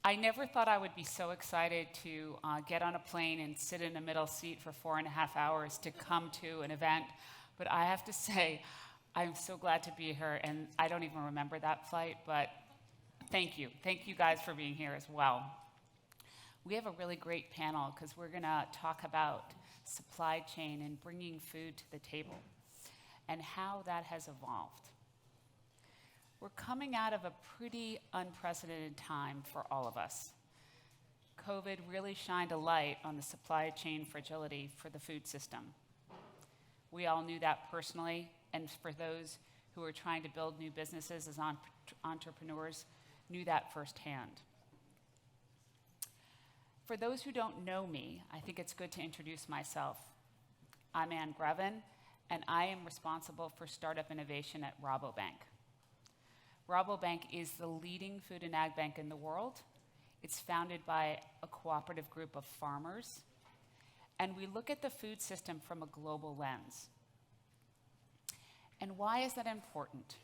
I never thought I would be so excited to get on a plane and sit in a middle seat for 4.5 hours to come to an event, but I have to say, I'm so glad to be here, and I don't even remember that flight, but thank you. Thank you guys for being here as well. We have a really great panel because we're going to talk about supply chain and bringing food to the table and how that has evolved. We're coming out of a pretty unprecedented time for all of us. COVID really shined a light on the supply chain fragility for the food system. We all knew that personally, and for those who are trying to build new businesses as entrepreneurs, knew that firsthand. For those who don't know me, I think it's good to introduce myself. I'm Greve, and I am responsible for startup innovation at Rabobank. Rabobank is the leading food and ag bank in the world. It's founded by a cooperative group of farmers, and we look at the food system from a global lens. And why is that important?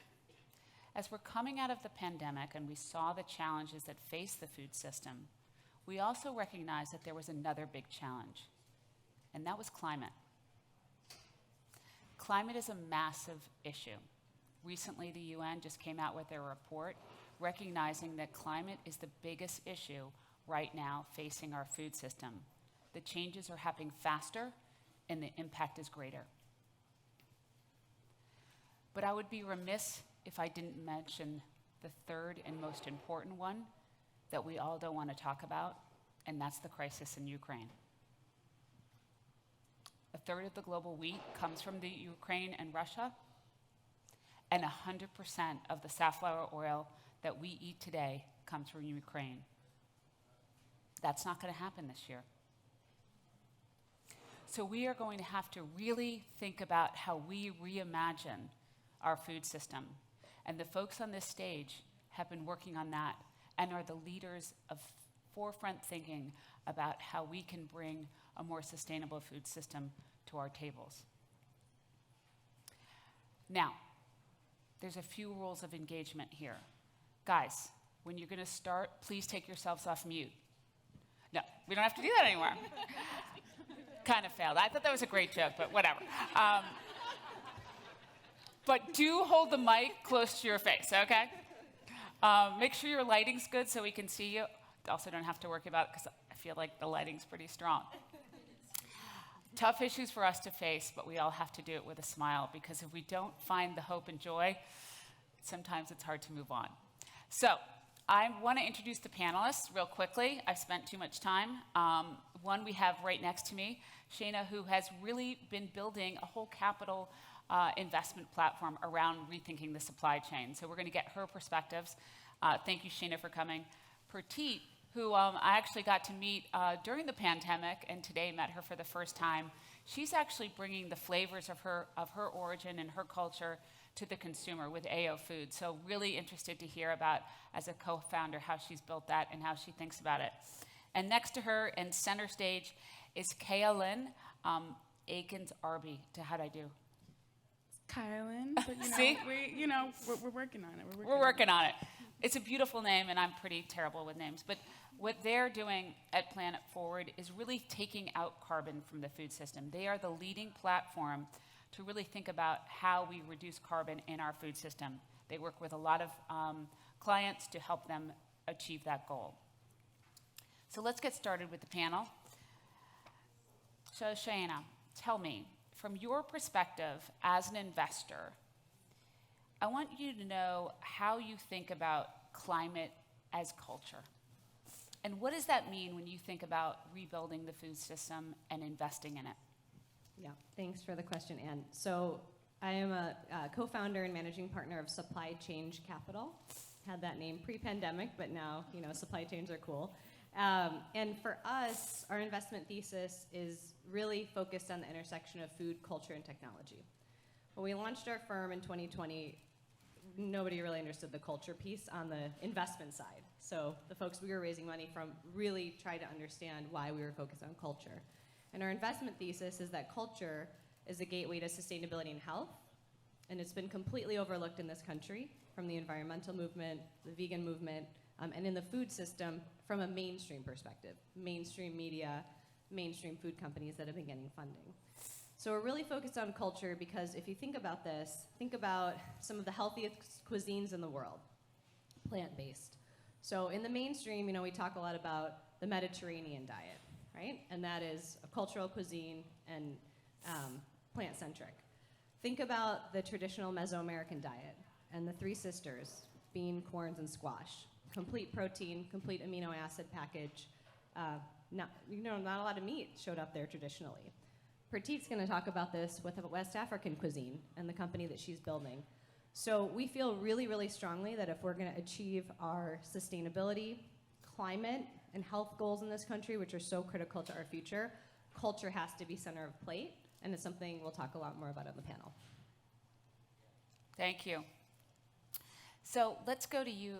As we're coming out of the pandemic and we saw the challenges that face the food system, we also recognized that there was another big challenge, and that was climate. Climate is a massive issue. Recently, the UN just came out with their report recognizing that climate is the biggest issue right now facing our food system. The changes are happening faster and the impact is greater. But I would be remiss if I didn't mention the third and most important one that we all don't want to talk about, and that's the crisis in Ukraine. A third of the global wheat comes from the Ukraine and Russia, and 100% of the safflower oil that we eat today comes from Ukraine. That's not going to happen this year. So we are going to have to really think about how we reimagine our food system. And the folks on this stage have been working on that and are the leaders of forefront thinking about how we can bring a more sustainable food system to our tables. Now, there's a few rules of engagement here. Guys, when you're going to start, please take yourselves off mute. No, we don't have to do that anymore. Kind of failed. I thought that was a great joke, but whatever. But do hold the mic close to your face, okay? Make sure your lighting's good so we can see you. Also don't have to worry about it because I feel like the lighting's pretty strong. Tough issues for us to face, but we all have to do it with a smile because if we don't find the hope and joy, sometimes it's hard to move on. So I want to introduce the panelists real quickly. I've spent too much time. One we have right next to me, Shayna, who has really been building a whole capital investment platform around rethinking the supply chain. So we're going to get her perspectives. Thank you, Shayna, for coming. Perteet, who I actually got to meet during the pandemic and today met her for the first time. She's actually bringing the flavors of her origin and her culture to the consumer with AO Food. So really interested to hear about, as a co-founder, how she's built that and how she thinks about it. And next to her in center stage is Kayalin, Akens-Irby. How'd I do? Kayalin, but See? we're working on it. We're working on it. It's a beautiful name, and I'm pretty terrible with names. But what they're doing at Planet Forward is really taking out carbon from the food system. They are the leading platform to really think about how we reduce carbon in our food system. They work with a lot of clients to help them achieve that goal. So let's get started with the panel. So Shayna, tell me, from your perspective as an investor, I want you to know how you think about climate as culture. And what does that mean when you think about rebuilding the food system and investing in it? Yeah, thanks for the question, Anne. So I am a co-founder and managing partner of Supply Chain Capital. Had that name pre-pandemic, but now, supply chains are cool. And for us, our investment thesis is really focused on the intersection of food, culture, and technology. When we launched our firm in 2020, nobody really understood the culture piece on the investment side. So the folks we were raising money from really tried to understand why we were focused on culture. And our investment thesis is that culture is the gateway to sustainability and health, and it's been completely overlooked in this country, from the environmental movement, the vegan movement, and in the food system from a mainstream perspective, mainstream media, mainstream food companies that have been getting funding. So we're really focused on culture because if you think about this, think about some of the healthiest cuisines in the world, plant-based. So in the mainstream, we talk a lot about the Mediterranean diet, right? And that is a cultural cuisine and plant-centric. Think about the traditional Mesoamerican diet and the three sisters, bean, corns, and squash. Complete protein, complete amino acid package. Not a lot of meat showed up there traditionally. Perteet's going to talk about this with a West African cuisine and the company that she's building. So we feel really, really strongly that if we're going to achieve our sustainability, climate, and health goals in this country, which are so critical to our future, culture has to be center of plate, and it's something we'll talk a lot more about on the panel. Thank you. So let's go to you,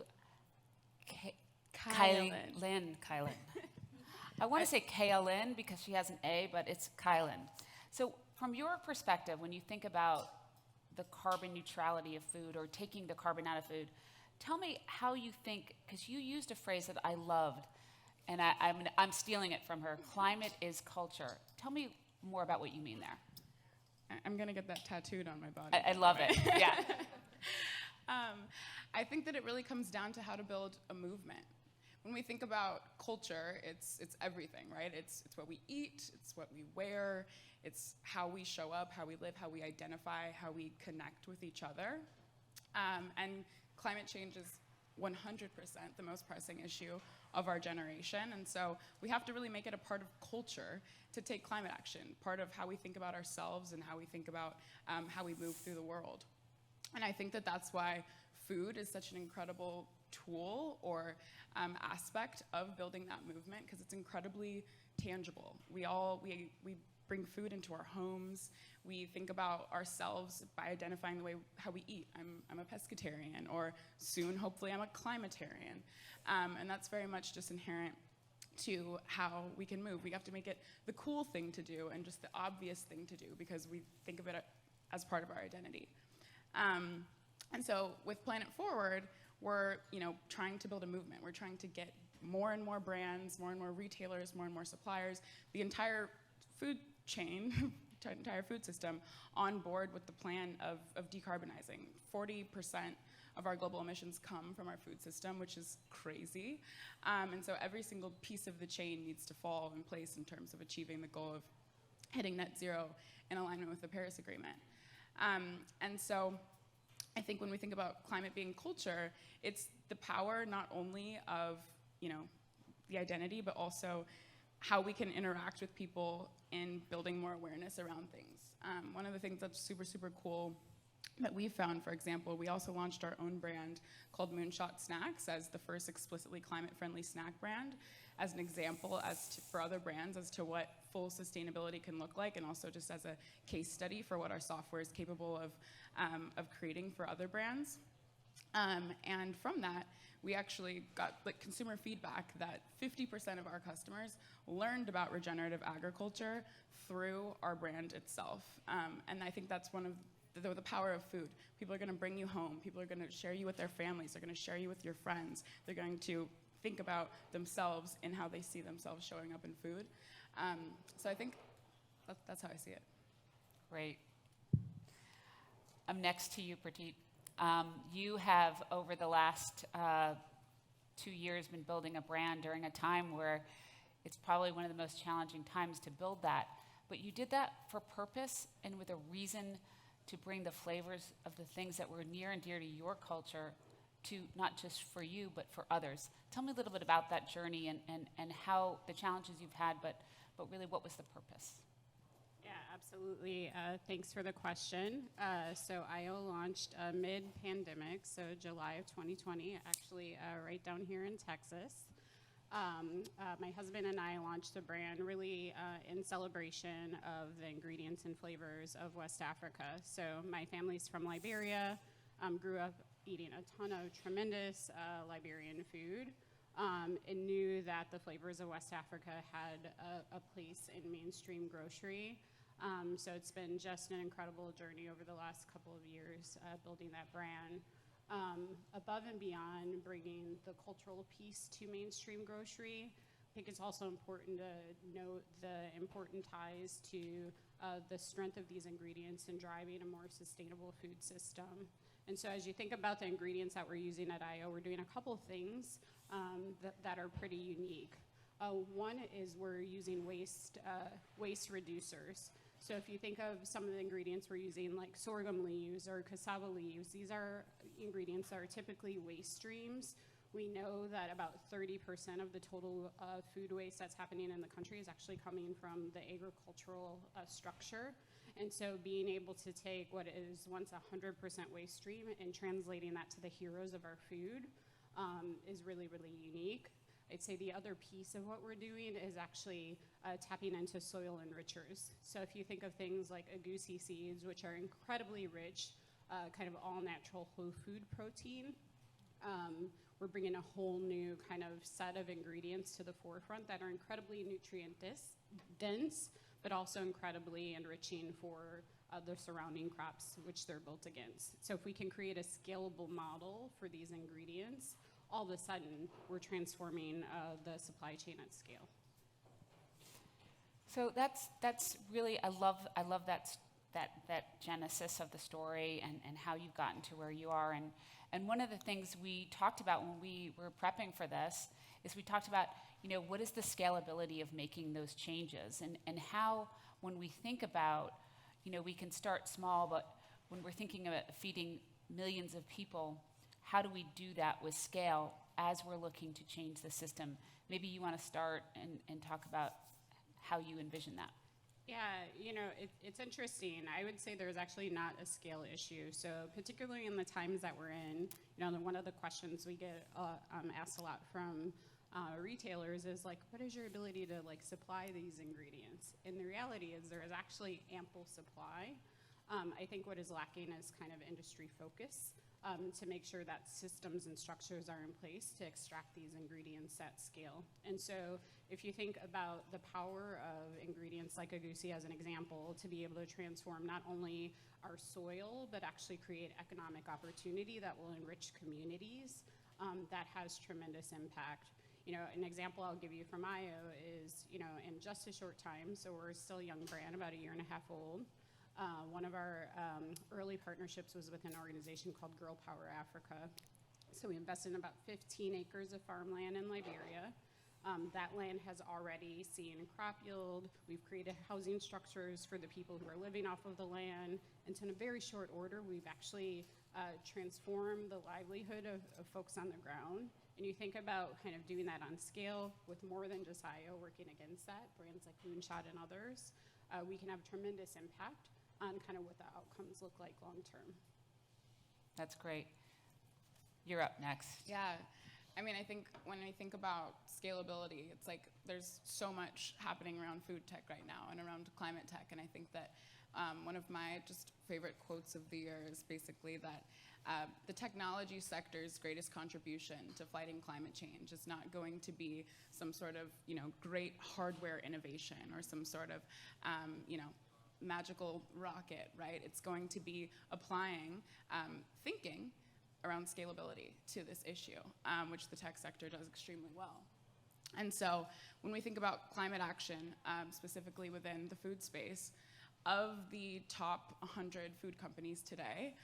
Kayalin. Kayalin. I want to say Kayalin because she has an A, but it's Kayalin. So from your perspective, when you think about the carbon neutrality of food or taking the carbon out of food, tell me how you think, because you used a phrase that I loved, and I'm stealing it from her, climate is culture. Tell me more about what you mean there. I'm going to get that tattooed on my body. I love it, yeah. I think that it really comes down to how to build a movement. When we think about culture, it's everything, right? It's what we eat, it's what we wear, it's how we show up, how we live, how we identify, how we connect with each other. And climate change is 100% the most pressing issue of our generation. And so we have to really make it a part of culture to take climate action, part of how we think about ourselves and how we think about how we move through the world. And I think that that's why food is such an incredible tool or aspect of building that movement, because it's incredibly tangible. We bring food into our homes. We think about ourselves by identifying the way how we eat. I'm a pescatarian, or soon, hopefully, I'm a climatarian. And that's very much just inherent to how we can move. We have to make it the cool thing to do and just the obvious thing to do because we think of it as part of our identity. And so with Planet Forward, we're trying to build a movement. We're trying to get more and more brands, more and more retailers, more and more suppliers, the entire food chain, entire food system on board with the plan of decarbonizing. 40% of our global emissions come from our food system, which is crazy. And so every single piece of the chain needs to fall in place in terms of achieving the goal of hitting net zero in alignment with the Paris Agreement. And so I think when we think about climate being culture, it's the power not only of the identity, but also how we can interact with people in building more awareness around things. One of the things that's super, super cool that we found, for example, we also launched our own brand called Moonshot Snacks as the first explicitly climate-friendly snack brand, as an example for other brands as to what full sustainability can look like, and also just as a case study for what our software is capable of creating for other brands. And from that, we actually got consumer feedback that 50% of our customers learned about regenerative agriculture through our brand itself. And I think that's one of the power of food. People are going to bring you home. People are going to share you with their families. They're going to share you with your friends. They're going to think about themselves and how they see themselves showing up in food. So I think that's how I see it. Great. I'm next to you, Perteet. You have, over the last 2 years, been building a brand during a time where it's probably one of the most challenging times to build that. But you did that for purpose and with a reason to bring the flavors of the things that were near and dear to your culture to not just for you, but for others. Tell me a little bit about that journey and how the challenges you've had, but really what was the purpose? Yeah, absolutely. Thanks for the question. So IO launched mid-pandemic, so July of 2020, actually right down here in Texas. My husband and I launched the brand really in celebration of the ingredients and flavors of West Africa. So my family's from Liberia, grew up eating a ton of tremendous Liberian food, and knew that the flavors of West Africa had a place in mainstream grocery. So it's been just an incredible journey over the last couple of years building that brand. Above and beyond bringing the cultural piece to mainstream grocery, I think it's also important to note the important ties to the strength of these ingredients in driving a more sustainable food system. And so as you think about the ingredients that we're using at IO, we're doing a couple things that are pretty unique. One is we're using waste reducers. So if you think of some of the ingredients we're using, like sorghum leaves or cassava leaves, these are ingredients that are typically waste streams. We know that about 30% of the total food waste that's happening in the country is actually coming from the agricultural structure. And so being able to take what is once 100% waste stream and translating that to the heroes of our food is really, really unique. I'd say the other piece of what we're doing is actually tapping into soil enrichers. So if you think of things like agouti seeds, which are incredibly rich, kind of all-natural whole food protein, we're bringing a whole new kind of set of ingredients to the forefront that are incredibly nutrient dense, but also incredibly enriching for the surrounding crops which they're built against. So if we can create a scalable model for these ingredients, all of a sudden we're transforming the supply chain at scale. So that's really, I love that genesis of the story and how you've gotten to where you are. And one of the things we talked about when we were prepping for this is we talked about, what is the scalability of making those changes and how, when we think about, we can start small, but when we're thinking about feeding millions of people, how do we do that with scale as we're looking to change the system? Maybe you want to start and talk about how you envision that. Yeah, it's interesting. I would say there's actually not a scale issue. So particularly in the times that we're in, one of the questions we get asked a lot from retailers is like, what is your ability to supply these ingredients? And the reality is there is actually ample supply. I think what is lacking is kind of industry focus to make sure that systems and structures are in place to extract these ingredients at scale. And so if you think about the power of ingredients like agouti as an example, to be able to transform not only our soil, but actually create economic opportunity that will enrich communities, that has tremendous impact. An example I'll give you from IO is, in just a short time, so we're still a young brand, about a year and a half old, one of our early partnerships was with an organization called Girl Power Africa. So we invested in about 15 acres of farmland in Liberia. That land has already seen crop yield. We've created housing structures for the people who are living off of the land. And so in a very short order, we've actually transformed the livelihood of folks on the ground. And you think about kind of doing that on scale with more than just IO working against that, brands like Moonshot and others, we can have tremendous impact on kind of what the outcomes look like long term. That's great. You're up next. Yeah. I mean, I think when I think about scalability, it's like there's so much happening around food tech right now and around climate tech. And I think that one of my just favorite quotes of the year is basically that the technology sector's greatest contribution to fighting climate change is not going to be some sort of, great hardware innovation or some sort of, magical rocket, right? It's going to be applying thinking around scalability to this issue, which the tech sector does extremely well. And so when we think about climate action, specifically within the food space, of the top 100 food companies today,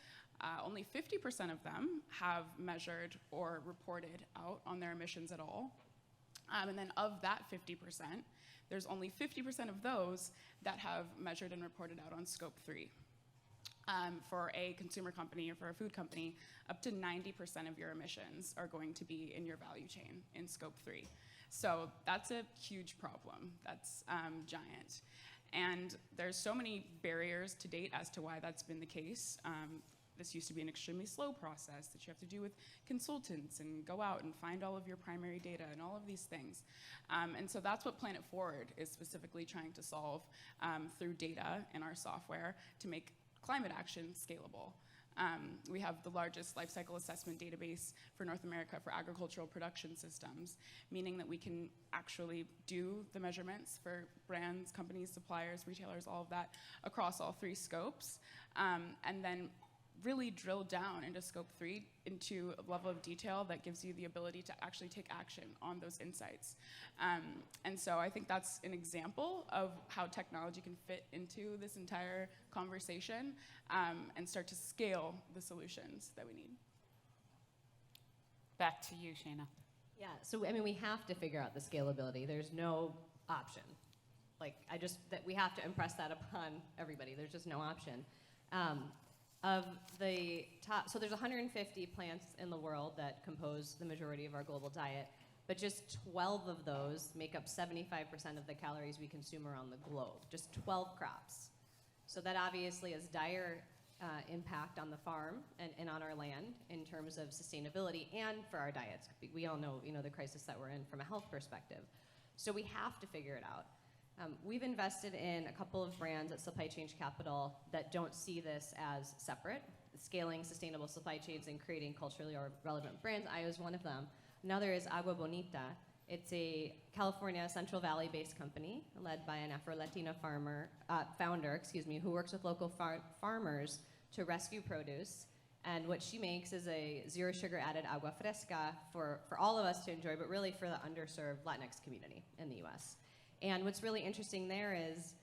only 50% of them have measured or reported out on their emissions at all. And then of that 50%, there's only 50% of those that have measured and reported out on scope 3. For a consumer company or for a food company, up to 90% of your emissions are going to be in your value chain in scope 3. So that's a huge problem. That's giant. And there's so many barriers to date as to why that's been the case. This used to be an extremely slow process that you have to do with consultants and go out and find all of your primary data and all of these things. And so that's what Planet Forward is specifically trying to solve through data in our software to make climate action scalable. We have the largest life cycle assessment database for North America for agricultural production systems, meaning that we can actually do the measurements for brands, companies, suppliers, retailers, all of that across all 3 scopes, and then really drill down into scope 3 into a level of detail that gives you the ability to actually take action on those insights. And so I think that's an example of how technology can fit into this entire conversation and start to scale the solutions that we need. Back to you, Shayna. Yeah, so I mean, we have to figure out the scalability. There's no option. Like, that we have to impress that upon everybody. There's just no option. Of the top, so there's 150 plants in the world that compose the majority of our global diet, but just 12 of those make up 75% of the calories we consume around the globe. Just 12 crops. So that obviously has dire impact on the farm and on our land in terms of sustainability and for our diets. We all know, the crisis that we're in from a health perspective. So we have to figure it out. We've invested in a couple of brands at Supply Chain Capital that don't see this as separate. Scaling sustainable supply chains and creating culturally relevant brands. I was one of them. Another is Agua Bonita. It's a California Central Valley-based company led by an Afro-Latina founder, who works with local farmers to rescue produce. And what she makes is a zero sugar added agua fresca for all of us to enjoy, but really for the underserved Latinx community in the US. And what's really interesting there is,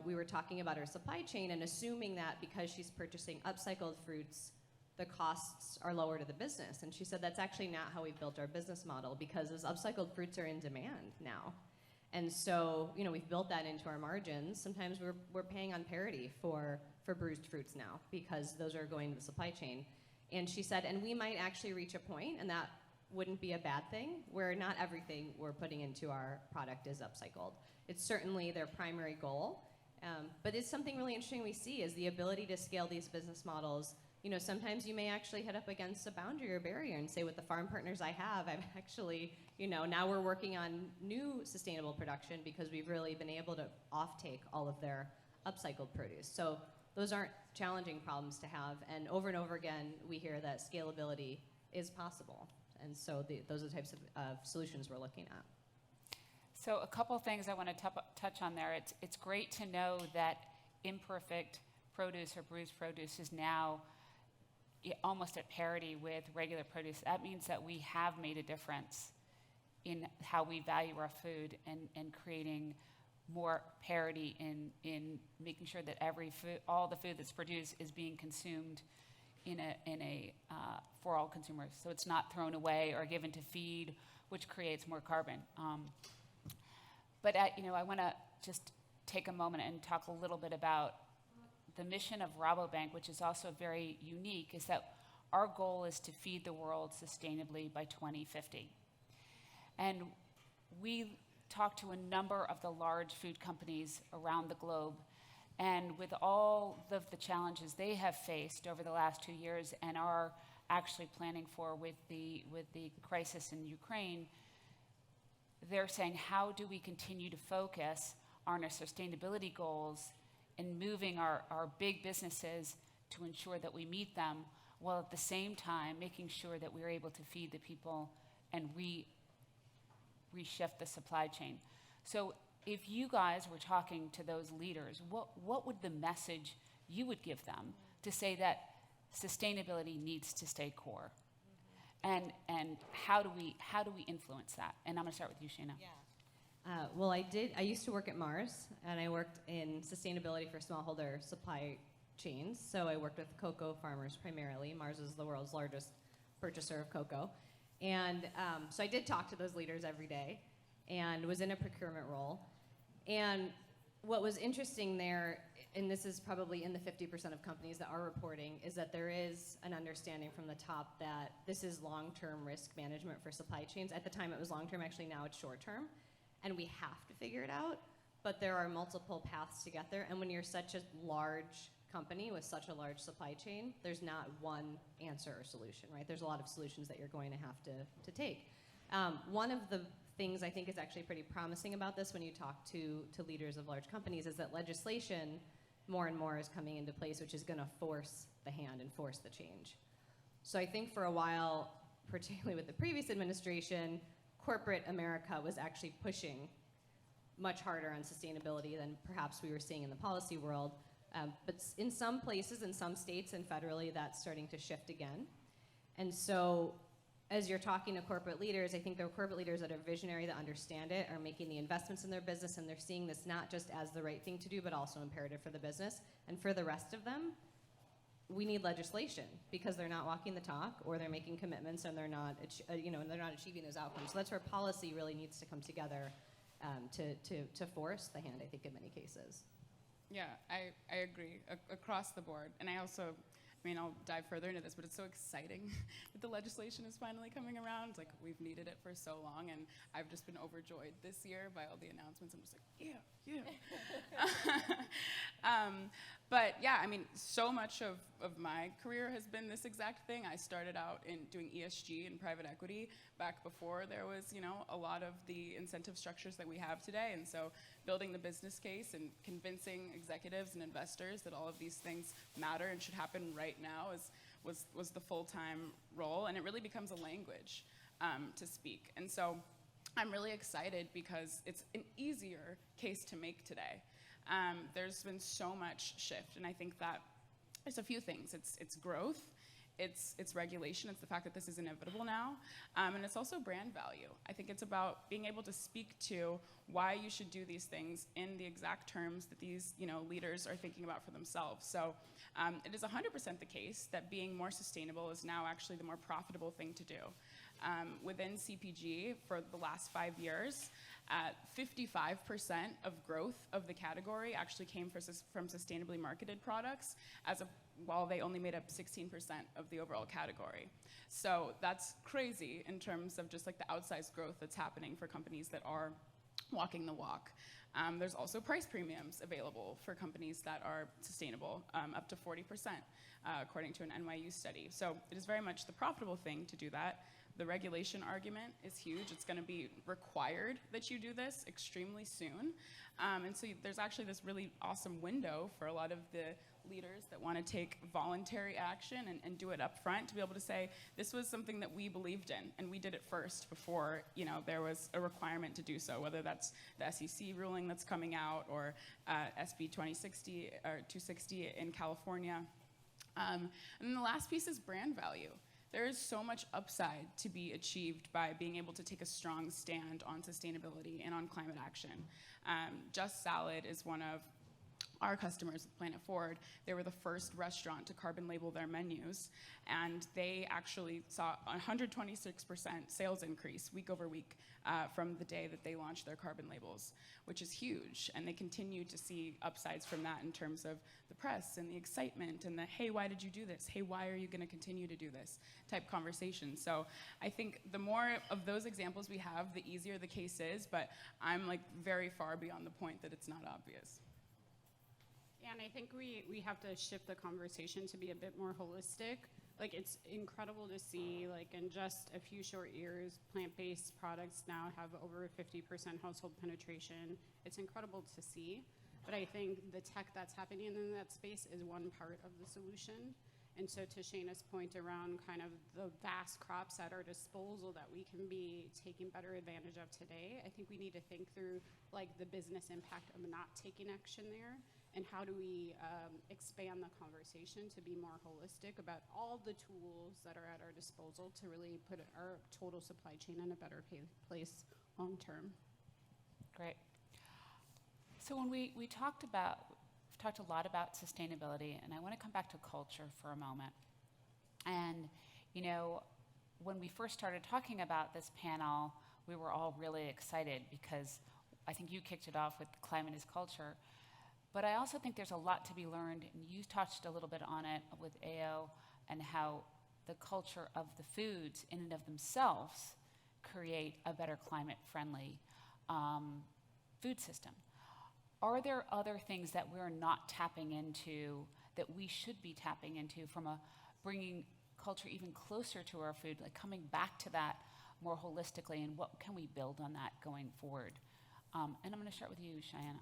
we were talking about her supply chain and assuming that because she's purchasing upcycled fruits, the costs are lower to the business. And she said that's actually not how we've built our business model because those upcycled fruits are in demand now. And so, we've built that into our margins. Sometimes we're paying on parity for bruised fruits now because those are going to the supply chain. And she said, and we might actually reach a point, and that wouldn't be a bad thing, where not everything we're putting into our product is upcycled. It's certainly their primary goal, but it's something really interesting we see is the ability to scale these business models. Sometimes you may actually hit up against a boundary or barrier and say, with the farm partners I have, I've actually, now we're working on new sustainable production because we've really been able to offtake all of their upcycled produce. So those aren't challenging problems to have, and over again, we hear that scalability is possible. And so those are the types of solutions we're looking at. So a couple of things I want to touch on there. It's great to know that imperfect produce or bruised produce is now almost at parity with regular produce. That means that we have made a difference in how we value our food and creating more parity in making sure that all the food that's produced is being consumed for all consumers. So it's not thrown away or given to feed, which creates more carbon. But I want to just take a moment and talk a little bit about the mission of Rabobank, which is also very unique, is that our goal is to feed the world sustainably by 2050. And we talk to a number of the large food companies around the globe, and with all of the challenges they have faced over the last 2 years and are actually planning for with the crisis in Ukraine, they're saying, how do we continue to focus on our sustainability goals and moving our big businesses to ensure that we meet them, while at the same time making sure that we're able to feed the people and reshift the supply chain. So if you guys were talking to those leaders, what would the message you would give them to say that sustainability needs to stay core? And how do we influence that? And I'm going to start with you, Shayna. Yeah. Well, I used to work at Mars, and I worked in sustainability for smallholder supply chains. So I worked with cocoa farmers primarily. Mars is the world's largest purchaser of cocoa. And so I did talk to those leaders every day and was in a procurement role. And what was interesting there, and this is probably in the 50% of companies that are reporting, is that there is an understanding from the top that this is long-term risk management for supply chains. At the time it was long-term, actually now it's short-term. And we have to figure it out, but there are multiple paths to get there. And when you're such a large company with such a large supply chain, there's not one answer or solution, right? There's a lot of solutions that you're going to have to take. One of the things I think is actually pretty promising about this when you talk to leaders of large companies is that legislation more and more is coming into place, which is going to force the hand and force the change. So I think for a while, particularly with the previous administration, corporate America was actually pushing much harder on sustainability than perhaps we were seeing in the policy world. But in some places, in some states and federally, that's starting to shift again. And so as you're talking to corporate leaders, I think the corporate leaders that are visionary, that understand it, are making the investments in their business, and they're seeing this not just as the right thing to do, but also imperative for the business. And for the rest of them, we need legislation because they're not walking the talk, or they're making commitments and they're not, they're not achieving those outcomes. So that's where policy really needs to come together to force the hand, I think, in many cases. Yeah, I agree across the board. And I'll dive further into this, but it's so exciting that the legislation is finally coming around. It's like, we've needed it for so long, and I've just been overjoyed this year by all the announcements. I'm just like, yeah. But yeah, so much of my career has been this exact thing. I started out in doing ESG and private equity back before there was, a lot of the incentive structures that we have today. And so building the business case and convincing executives and investors that all of these things matter and should happen right now was the full-time role. And it really becomes a language to speak. And so I'm really excited because it's an easier case to make today. There's been so much shift, and I think that there's a few things. It's growth, it's regulation, it's the fact that this is inevitable now, and it's also brand value. I think it's about being able to speak to why you should do these things in the exact terms that these leaders are thinking about for themselves. So it is 100% the case that being more sustainable is now actually the more profitable thing to do. Within CPG, for the last 5 years, 55% of growth of the category actually came from sustainably marketed products, while they only made up 16% of the overall category. So that's crazy in terms of just like the outsized growth that's happening for companies that are walking the walk. There's also price premiums available for companies that are sustainable, up to 40%, according to an NYU study. So it is very much the profitable thing to do that. The regulation argument is huge. It's going to be required that you do this extremely soon. And so there's actually this really awesome window for a lot of the leaders that want to take voluntary action and do it up front to be able to say, this was something that we believed in, and we did it first before there was a requirement to do so, whether that's the SEC ruling that's coming out or SB 2060 or 260 in California. And then the last piece is brand value. There is so much upside to be achieved by being able to take a strong stand on sustainability and on climate action. Just Salad is one of our customers with Planet Forward. They were the first restaurant to carbon label their menus, and they actually saw a 126% sales increase week over week from the day that they launched their carbon labels, which is huge. And they continue to see upsides from that in terms of the press and the excitement and the, hey, why did you do this? Hey, why are you going to continue to do this type conversation? So I think the more of those examples we have, the easier the case is, but I'm like very far beyond the point that it's not obvious. Yeah, and I think we have to shift the conversation to be a bit more holistic. Like, it's incredible to see, like, in just a few short years, plant-based products now have over 50% household penetration. It's incredible to see. But I think the tech that's happening in that space is one part of the solution. And so to Shayna's point around kind of the vast crops at our disposal that we can be taking better advantage of today, I think we need to think through, like, the business impact of not taking action there. And how do we expand the conversation to be more holistic about all the tools that are at our disposal to really put our total supply chain in a better place long term? Great. So when we've talked a lot about sustainability, and I want to come back to culture for a moment. And, when we first started talking about this panel, we were all really excited because I think you kicked it off with climate is culture. But I also think there's a lot to be learned, and you touched a little bit on it with AO and how the culture of the foods in and of themselves create a better climate-friendly food system. Are there other things that we're not tapping into that we should be tapping into from bringing culture even closer to our food, like coming back to that more holistically, and what can we build on that going forward? And I'm going to start with you, Shayna.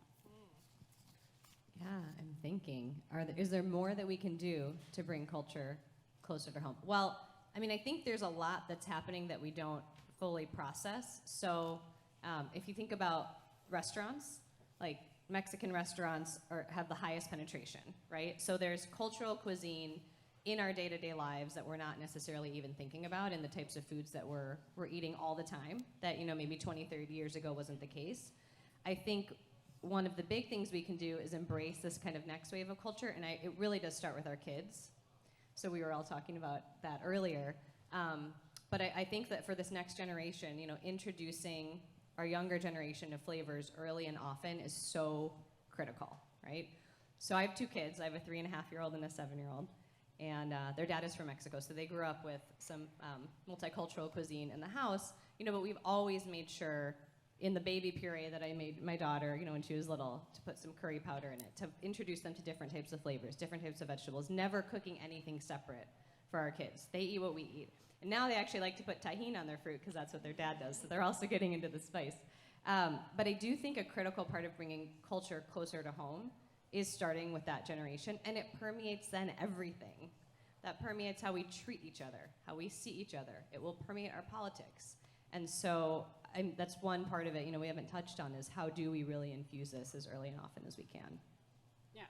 Yeah, I'm thinking, is there more that we can do to bring culture closer to home? Well, I think there's a lot that's happening that we don't fully process. So if you think about restaurants, like Mexican restaurants have the highest penetration, right? So there's cultural cuisine in our day-to-day lives that we're not necessarily even thinking about, in the types of foods that we're eating all the time, that maybe 20, 30 years ago wasn't the case. I think one of the big things we can do is embrace this kind of next wave of culture, and it really does start with our kids. So we were all talking about that earlier. But I think that for this next generation, introducing our younger generation of flavors early and often is so critical, right? So I have 2 kids. I have a 3.5-year-old and a 7-year-old. And their dad is from Mexico, so they grew up with some multicultural cuisine in the house. But we've always made sure in the baby puree that I made my daughter, when she was little, to put some curry powder in it, to introduce them to different types of flavors, different types of vegetables, never cooking anything separate for our kids. They eat what we eat. And now they actually like to put tahini on their fruit because that's what their dad does, so they're also getting into the spice. But I do think a critical part of bringing culture closer to home is starting with that generation, and it permeates then everything. That permeates how we treat each other, how we see each other. It will permeate our politics. And so that's one part of it we haven't touched on, is how do we really infuse this as early and often as we can. Yeah,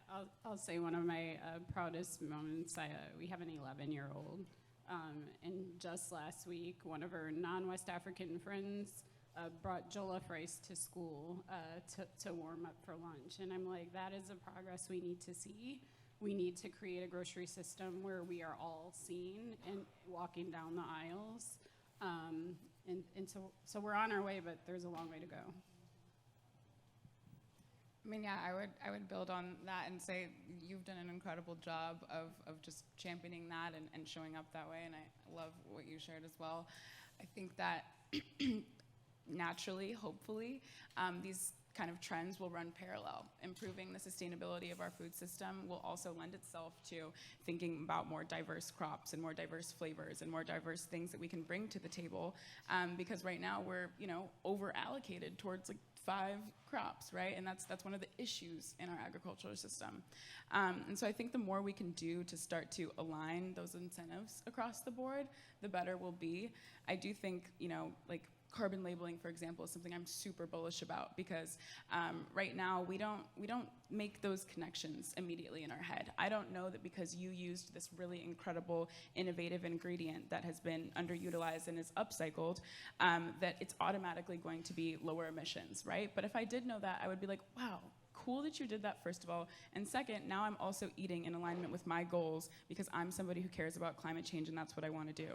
I'll say one of my proudest moments, we have an 11-year-old, and just last week, one of her non-West African friends brought jollof rice to school to warm up for lunch. And I'm like, that is a progress we need to see. We need to create a grocery system where we are all seen and walking down the aisles. And so we're on our way, but there's a long way to go. I mean, yeah, I would build on that and say you've done an incredible job of just championing that and showing up that way, and I love what you shared as well. I think that naturally, hopefully, these kind of trends will run parallel. Improving the sustainability of our food system will also lend itself to thinking about more diverse crops and more diverse flavors and more diverse things that we can bring to the table, because right now we're over allocated towards like 5 crops, right? And that's one of the issues in our agricultural system. And so I think the more we can do to start to align those incentives across the board, the better we'll be. I do think, like carbon labeling, for example, is something I'm super bullish about, because right now we don't make those connections immediately in our head. I don't know that because you used this really incredible, innovative ingredient that has been underutilized and is upcycled, that it's automatically going to be lower emissions, right? But if I did know that, I would be like, wow, cool that you did that, first of all. And second, now I'm also eating in alignment with my goals because I'm somebody who cares about climate change and that's what I want to do.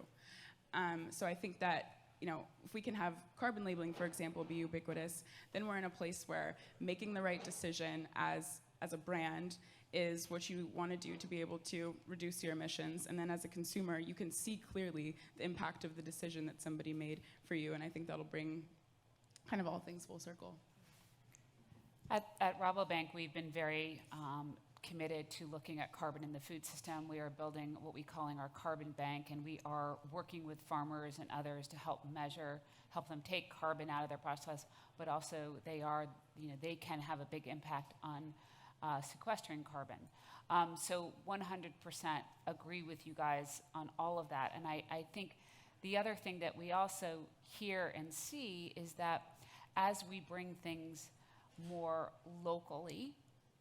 So I think that if we can have carbon labeling, for example, be ubiquitous, then we're in a place where making the right decision as a brand is what you want to do to be able to reduce your emissions. And then as a consumer, you can see clearly the impact of the decision that somebody made for you. And I think that'll bring kind of all things full circle. At Rabobank, we've been very committed to looking at carbon in the food system. We are building what we're calling our carbon bank, and we are working with farmers and others to help them take carbon out of their process, but also they can have a big impact on sequestering carbon. So 100% agree with you guys on all of that. And I think the other thing that we also hear and see is that as we bring things more locally,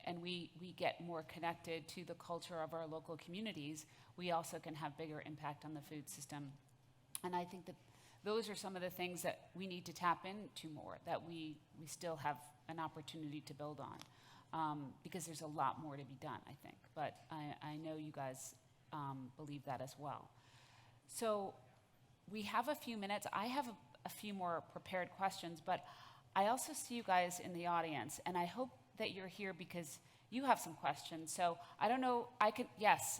and we get more connected to the culture of our local communities, we also can have bigger impact on the food system. And I think that those are some of the things that we need to tap into more, that we still have an opportunity to build on, because there's a lot more to be done, I think. But I know you guys believe that as well. So we have a few minutes. I have a few more prepared questions, but I also see you guys in the audience, and I hope that you're here because you have some questions. So I don't know, yes.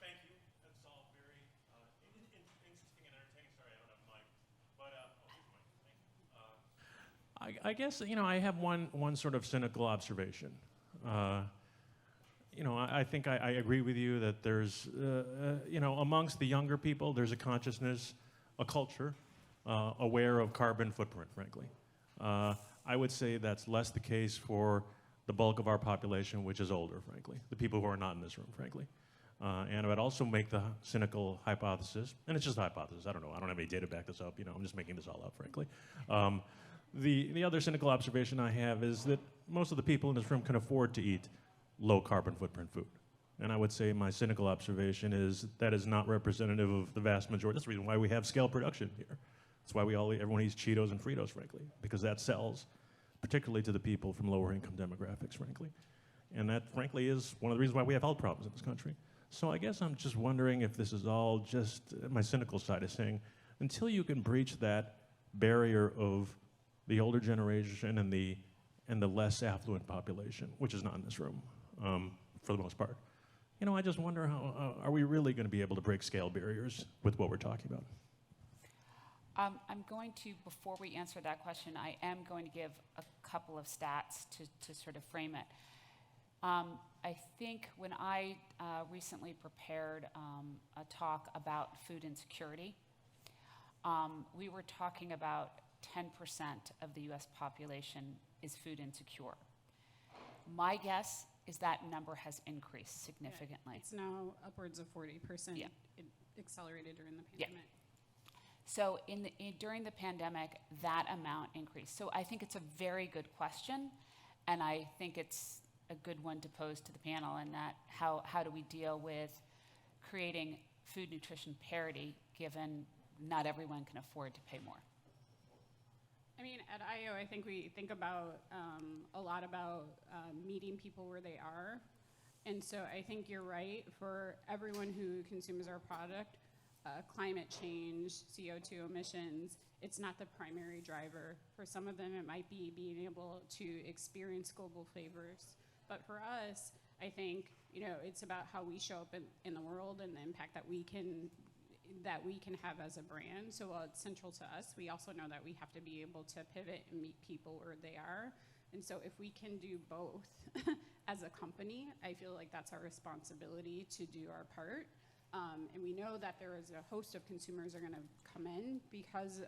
Thank you. That's all very interesting and entertaining. Sorry, I don't have a mic. But, here's the mic. I guess, I have one sort of cynical observation. I think I agree with you that there's, amongst the younger people, there's a consciousness, a culture, aware of carbon footprint, frankly. I would say that's less the case for the bulk of our population, which is older, frankly, the people who are not in this room, frankly. And I would also make the cynical hypothesis, and it's just a hypothesis, I don't know, I don't have any data to back this up, I'm just making this all up, frankly, The other cynical observation I have is that most of the people in this room can afford to eat low carbon footprint food. And I would say my cynical observation is that is not representative of the vast majority. That's the reason why we have scale production here. That's why everyone eats Cheetos and Fritos, frankly, because that sells, particularly to the people from lower income demographics, frankly. And that, frankly, is one of the reasons why we have health problems in this country. So I guess I'm just wondering if this is all just my cynical side of saying, until you can breach that barrier of the older generation and the less affluent population, which is not in this room for the most part, I just wonder how are we really going to be able to break scale barriers with what we're talking about? I'm going to, before we answer that question, I am going to give a couple of stats to sort of frame it. I think when I recently prepared a talk about food insecurity, we were talking about 10% of the US population is food insecure. My guess is that number has increased significantly. It's now upwards of 40%. Yeah. It accelerated during the Yeah. pandemic. So during the pandemic, that amount increased. So I think it's a very good question, and I think it's a good one to pose to the panel, in that how do we deal with creating food nutrition parity given not everyone can afford to pay more? I mean, at IO, I think we think about a lot about meeting people where they are. And so I think you're right. For everyone who consumes our product, climate change, CO2 emissions, it's not the primary driver. For some of them, it might be being able to experience global flavors. But for us, I think, it's about how we show up in the world and the impact that we can have as a brand. So while it's central to us, we also know that we have to be able to pivot and meet people where they are. And so if we can do both as a company, I feel like that's our responsibility to do our part. And we know that there is a host of consumers are going to come in because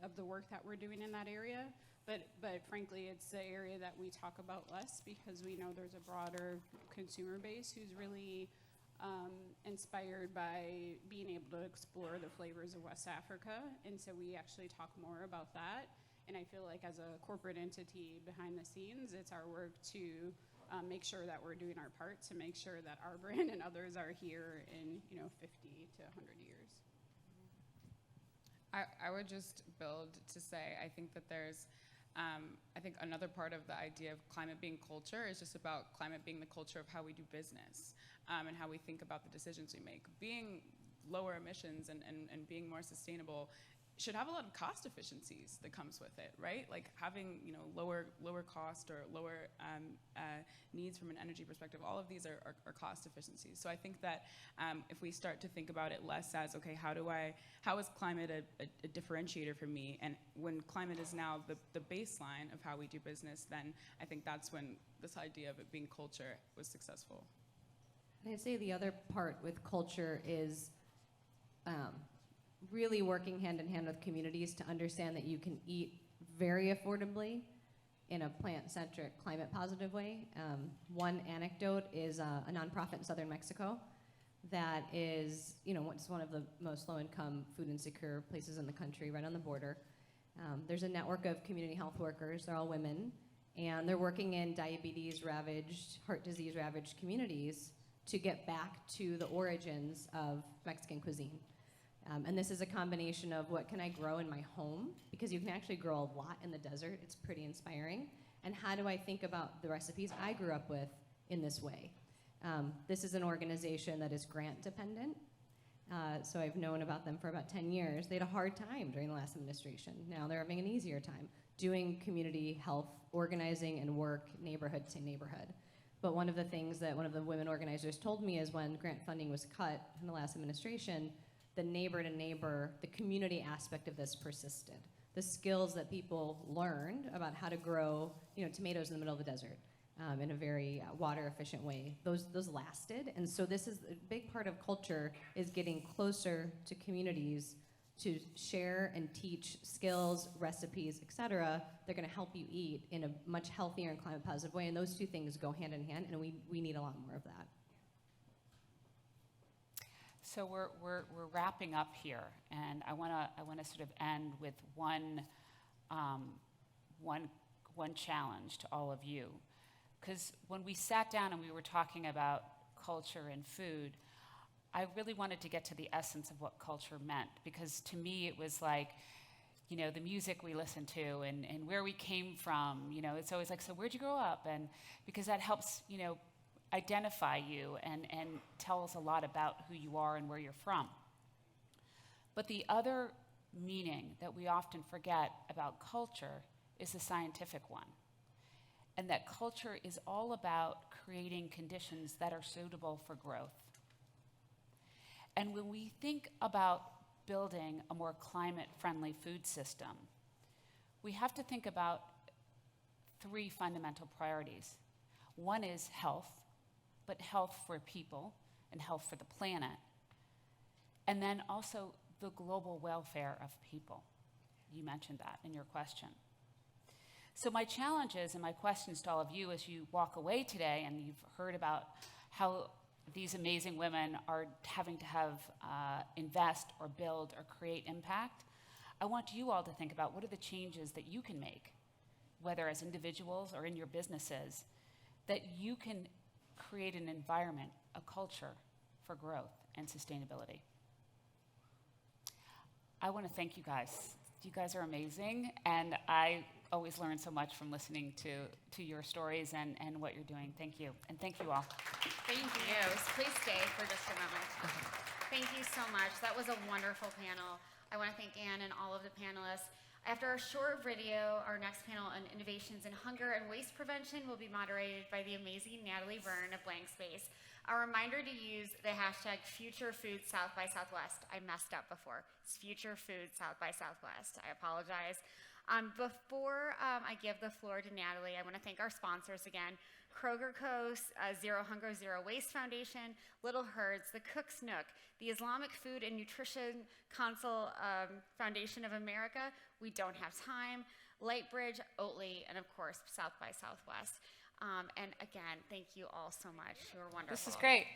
of the work that we're doing in that area. But frankly, it's the area that we talk about less because we know there's a broader consumer base who's really inspired by being able to explore the flavors of West Africa. And so we actually talk more about that. And I feel like as a corporate entity behind the scenes, it's our work to make sure that we're doing our part to make sure that our brand and others are here in 50 to 100 years. I would just build to say, I think that there's, I think another part of the idea of climate being culture is just about climate being the culture of how we do business and how we think about the decisions we make. Being lower emissions and being more sustainable should have a lot of cost efficiencies that comes with it, right? Like having lower cost or lower needs from an energy perspective. All of these are cost efficiencies. So I think that if we start to think about it less as, okay, how is climate a differentiator for me? And when climate is now the baseline of how we do business, then I think that's when this idea of it being culture was successful. And I'd say the other part with culture is really working hand in hand with communities to understand that you can eat very affordably in a plant-centric, climate-positive way. One anecdote is a nonprofit in southern Mexico that is, it's one of the most low-income, food-insecure places in the country, right on the border. There's a network of community health workers. They're all women, and they're working in diabetes-ravaged, heart disease-ravaged communities to get back to the origins of Mexican cuisine. And this is a combination of what can I grow in my home, because you can actually grow a lot in the desert. It's pretty inspiring. And how do I think about the recipes I grew up with in this way? This is an organization that is grant dependent. So I've known about them for about 10 years. They had a hard time during the last administration. Now they're having an easier time doing community health organizing and work neighborhood to neighborhood. But one of the things that one of the women organizers told me is when grant funding was cut in the last administration, the neighbor to neighbor, the community aspect of this persisted. The skills that people learned about how to grow, tomatoes in the middle of the desert in a very water efficient way, those lasted. And so this is a big part of culture, is getting closer to communities to share and teach skills, recipes, et cetera. They're gonna help you eat in a much healthier and climate positive way. And those two things go hand in hand, and we need a lot more of that. So we're wrapping up here, and I wanna sort of end with one one challenge to all of you. Because when we sat down and we were talking about culture and food, I really wanted to get to the essence of what culture meant. Because to me, it was like, you know, the music we listen to and where we came from. You know, it's always like, so where'd you grow up? And because that helps, you know, identify you and tell us a lot about who you are and where you're from. But the other meaning that we often forget about culture is the scientific one. And that culture is all about creating conditions that are suitable for growth. And when we think about building a more climate-friendly food system, we have to think about 3 fundamental priorities. One is health, but health for people and health for the planet. And then also the global welfare of people. You mentioned that in your question. So my challenges and my questions to all of you as you walk away today, and you've heard about how these amazing women are having to invest or build or create impact, I want you all to think about what are the changes that you can make, whether as individuals or in your businesses, that you can create an environment, a culture for growth and sustainability. I want to thank you guys. You guys are amazing, and I always learn so much from listening to your stories and what you're doing. Thank you, and thank you all. Thank you. Please stay for just a moment. Thank you so much. That was a wonderful panel. I want to thank Anne and all of the panelists. After our short video, our next panel on innovations in hunger and waste prevention will be moderated by the amazing Natalie Byrne of Blank Space. A reminder to use the hashtag Future Food South by Southwest. I messed up before. It's Future Food South by Southwest. I apologize. Before I give the floor to Natalie, I want to thank our sponsors again. Kroger Co., Zero Hunger, Zero Waste Foundation, Little Herds, the Cook's Nook, the Islamic Food and Nutrition Council Foundation of America, We Don't Have Time, Lightbridge, Oatly, and of course, South by Southwest. And again, thank you all so much. You were wonderful. This is great.